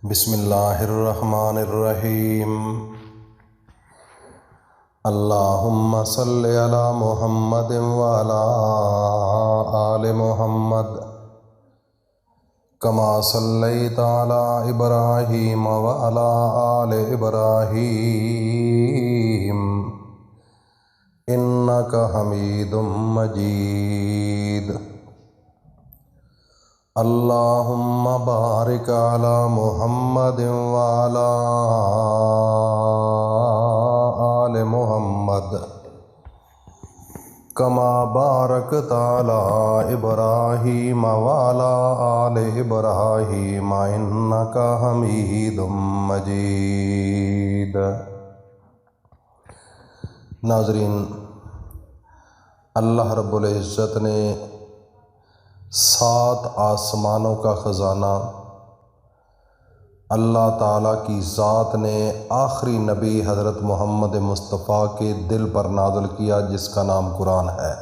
بسم اللہ الرحمن الرحیم۔ اللہم صلی علی محمد وعلی آل محمد کما صلیت علی ابراہیم وعلی آل ابراہیم انک حمید مجید۔ اللہم بارک علی محمد وعلی آل محمد کما بارکت علی ابراہیم وعلی آل ابراہیم انک حمید مجید۔ ناظرین، اللہ رب العزت نے 7 آسمانوں کا خزانہ اللہ تعالیٰ کی ذات نے آخری نبی حضرت محمد مصطفیٰ کے دل پر نازل کیا، جس کا نام قرآن ہے۔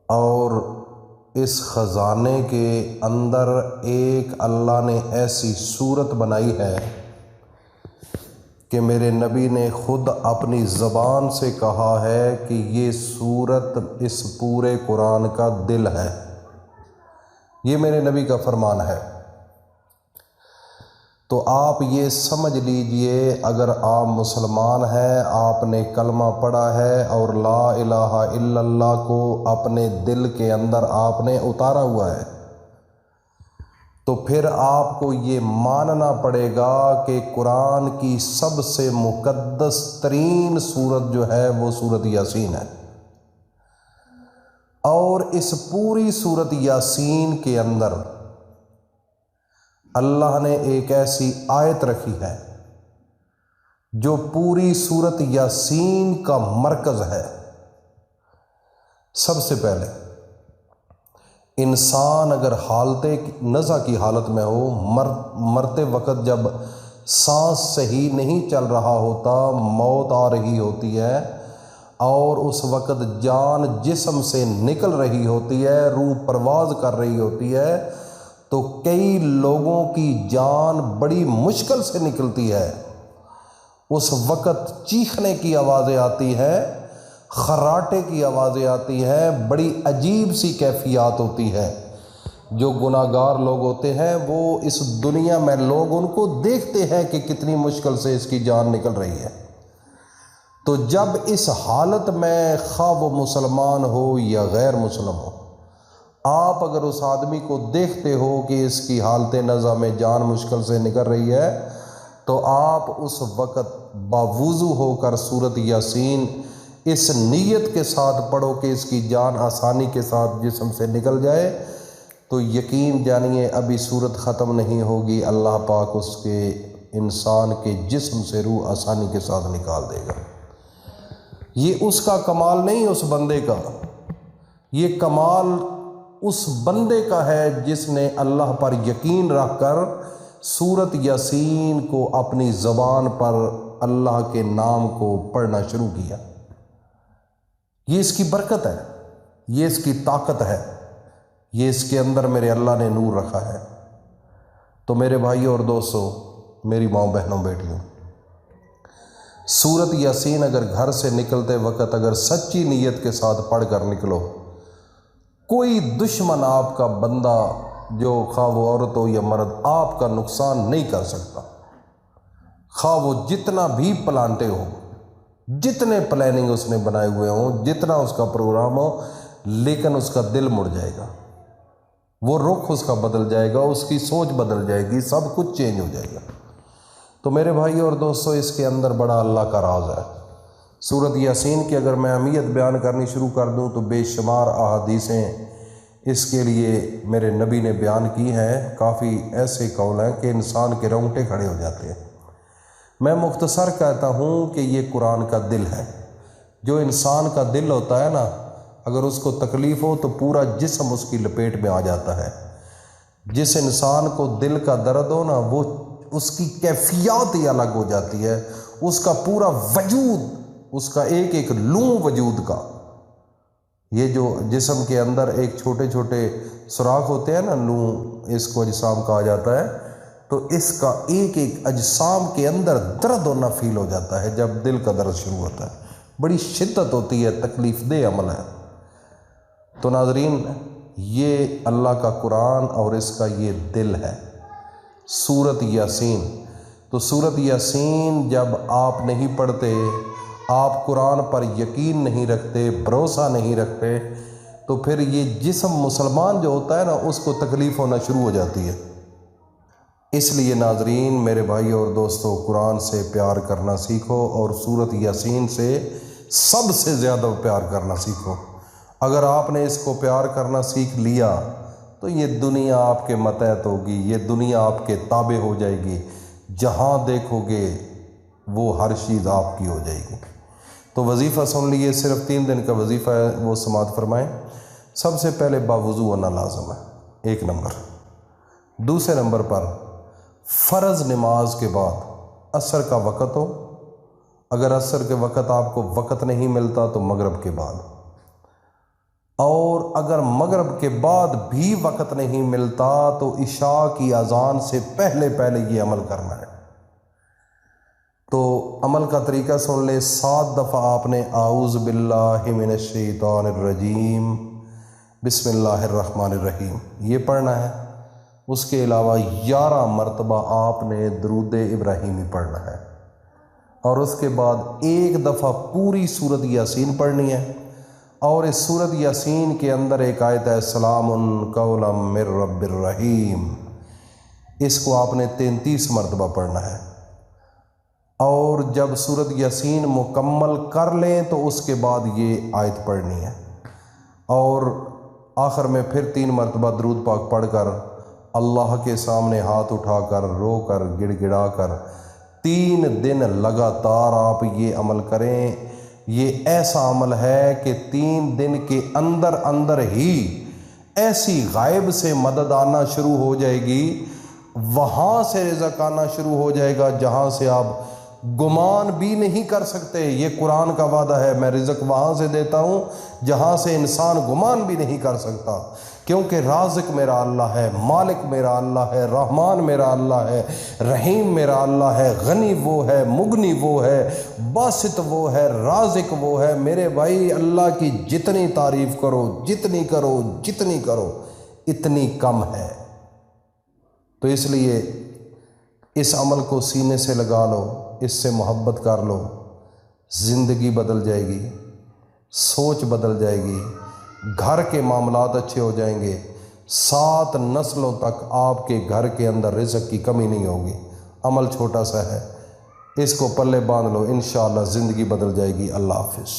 اور اس خزانے کے اندر ایک اللہ نے ایسی صورت بنائی ہے کہ میرے نبی نے خود اپنی زبان سے کہا ہے کہ یہ صورت اس پورے قرآن کا دل ہے۔ یہ میرے نبی کا فرمان ہے۔ تو آپ یہ سمجھ لیجئے، اگر آپ مسلمان ہیں، آپ نے کلمہ پڑھا ہے اور لا الہ الا اللہ کو اپنے دل کے اندر آپ نے اتارا ہوا ہے، تو پھر آپ کو یہ ماننا پڑے گا کہ قرآن کی سب سے مقدس ترین سورت جو ہے وہ سورت یاسین ہے۔ اور اس پوری سورت یاسین کے اندر اللہ نے ایک ایسی آیت رکھی ہے جو پوری سورت یاسین کا مرکز ہے۔ سب سے پہلے انسان اگر حالت نزع کی حالت میں ہو، مرتے وقت جب سانس صحیح نہیں چل رہا ہوتا، موت آ رہی ہوتی ہے اور اس وقت جان جسم سے نکل رہی ہوتی ہے، روح پرواز کر رہی ہوتی ہے، تو کئی لوگوں کی جان بڑی مشکل سے نکلتی ہے۔ اس وقت چیخنے کی آوازیں آتی ہیں، خراٹے کی آوازیں آتی ہیں، بڑی عجیب سی کیفیات ہوتی ہے۔ جو گناہگار لوگ ہوتے ہیں وہ اس دنیا میں لوگ ان کو دیکھتے ہیں کہ کتنی مشکل سے اس کی جان نکل رہی ہے۔ تو جب اس حالت میں خواہ وہ مسلمان ہو یا غیر مسلم ہو، آپ اگر اس آدمی کو دیکھتے ہو کہ اس کی حالت نزع میں جان مشکل سے نکل رہی ہے، تو آپ اس وقت باوضو ہو کر سورت یاسین اس نیت کے ساتھ پڑھو کہ اس کی جان آسانی کے ساتھ جسم سے نکل جائے، تو یقین جانیے ابھی صورت ختم نہیں ہوگی، اللہ پاک اس کے انسان کے جسم سے روح آسانی کے ساتھ نکال دے گا۔ یہ اس کا کمال نہیں اس بندے کا، یہ کمال اس بندے کا ہے جس نے اللہ پر یقین رکھ کر سورت یاسین کو اپنی زبان پر اللہ کے نام کو پڑھنا شروع کیا۔ یہ اس کی برکت ہے، یہ اس کی طاقت ہے، یہ اس کے اندر میرے اللہ نے نور رکھا ہے۔ تو میرے بھائیوں اور دوستوں، میری ماں بہنوں بیٹیوں، سورت یاسین اگر گھر سے نکلتے وقت اگر سچی نیت کے ساتھ پڑھ کر نکلو، کوئی دشمن آپ کا بندہ، جو خواہ وہ عورت ہو یا مرد، آپ کا نقصان نہیں کر سکتا، خواہ وہ جتنا بھی پلانٹے ہو، جتنے پلاننگ اس نے بنائے ہوئے ہوں، جتنا اس کا پروگرام ہو، لیکن اس کا دل مڑ جائے گا، وہ رخ اس کا بدل جائے گا، اس کی سوچ بدل جائے گی، سب کچھ چینج ہو جائے گا۔ تو میرے بھائیوں اور دوستوں، اس کے اندر بڑا اللہ کا راز ہے۔ سورت یاسین کی اگر میں اہمیت بیان کرنی شروع کر دوں تو بے شمار احادیثیں اس کے لیے میرے نبی نے بیان کی ہیں۔ کافی ایسے قول ہیں کہ انسان کے رونگٹے کھڑے ہو جاتے ہیں۔ میں مختصر کہتا ہوں کہ یہ قرآن کا دل ہے۔ جو انسان کا دل ہوتا ہے نا، اگر اس کو تکلیف ہو تو پورا جسم اس کی لپیٹ میں آ جاتا ہے۔ جس انسان کو دل کا درد ہو نا، وہ اس کی کیفیات ہی الگ ہو جاتی ہے، اس کا پورا وجود، اس کا ایک ایک لوں وجود کا یہ جو جسم کے اندر ایک چھوٹے چھوٹے سوراخ ہوتے ہیں نا، نور اس کو اجسام کہا جاتا ہے، تو اس کا ایک ایک اجسام کے اندر درد ہونا فیل ہو جاتا ہے جب دل کا درد شروع ہوتا ہے، بڑی شدت ہوتی ہے، تکلیف دہ عمل ہے۔ تو ناظرین، یہ اللہ کا قرآن اور اس کا یہ دل ہے، سورۃ یاسین۔ تو سورۃ یاسین جب آپ نہیں پڑھتے، آپ قرآن پر یقین نہیں رکھتے، بھروسہ نہیں رکھتے، تو پھر یہ جسم مسلمان جو ہوتا ہے نا، اس کو تکلیف ہونا شروع ہو جاتی ہے۔ اس لیے ناظرین، میرے بھائی اور دوستو، قرآن سے پیار کرنا سیکھو اور سورۃ یاسین سے سب سے زیادہ پیار کرنا سیکھو۔ اگر آپ نے اس کو پیار کرنا سیکھ لیا تو یہ دنیا آپ کے ماتحت ہوگی، یہ دنیا آپ کے تابع ہو جائے گی، جہاں دیکھو گے وہ ہر چیز آپ کی ہو جائے گی۔ تو وظیفہ سن لیے، صرف 3 دن کا وظیفہ ہے، وہ سماعت فرمائیں۔ سب سے پہلے باوضو ہونا لازم ہے، 1 نمبر۔ دوسرے نمبر پر فرض نماز کے بعد عصر کا وقت ہو، اگر عصر کے وقت آپ کو وقت نہیں ملتا تو مغرب کے بعد، اور اگر مغرب کے بعد بھی وقت نہیں ملتا تو عشاء کی اذان سے پہلے یہ عمل کرنا ہے۔ تو عمل کا طریقہ سن لے، 7 دفعہ آپ نے اعوذ باللہ من الشیطان الرجیم بسم اللہ الرحمن الرحیم یہ پڑھنا ہے۔ اس کے علاوہ 11 مرتبہ آپ نے درود ابراہیمی پڑھنا ہے، اور اس کے بعد 1 دفعہ پوری سورۃ یاسین پڑھنی ہے۔ اور اس سورۃ یاسین کے اندر ایک آیت ہے، سلام قولا من رب الرحیم، اس کو آپ نے 33 مرتبہ پڑھنا ہے۔ اور جب سورۃ یاسین مکمل کر لیں تو اس کے بعد یہ آیت پڑھنی ہے، اور آخر میں پھر 3 مرتبہ درود پاک پڑھ کر اللہ کے سامنے ہاتھ اٹھا کر، رو کر، گڑ گڑا کر 3 دن لگاتار آپ یہ عمل کریں۔ یہ ایسا عمل ہے کہ 3 دن کے اندر ہی ایسی غائب سے مدد آنا شروع ہو جائے گی، وہاں سے رزق آنا شروع ہو جائے گا جہاں سے آپ گمان بھی نہیں کر سکتے۔ یہ قرآن کا وعدہ ہے، میں رزق وہاں سے دیتا ہوں جہاں سے انسان گمان بھی نہیں کر سکتا، کیونکہ رازق میرا اللہ ہے، مالک میرا اللہ ہے، رحمان میرا اللہ ہے، رحیم میرا اللہ ہے، غنی وہ ہے، مغنی وہ ہے، باسط وہ ہے، رازق وہ ہے۔ میرے بھائی، اللہ کی جتنی تعریف کرو، جتنی کرو اتنی کم ہے۔ تو اس لیے اس عمل کو سینے سے لگا لو، اس سے محبت کر لو، زندگی بدل جائے گی، سوچ بدل جائے گی، گھر کے معاملات اچھے ہو جائیں گے، 7 نسلوں تک آپ کے گھر کے اندر رزق کی کمی نہیں ہوگی۔ عمل چھوٹا سا ہے، اس کو پلے باندھ لو، انشاءاللہ زندگی بدل جائے گی۔ اللہ حافظ۔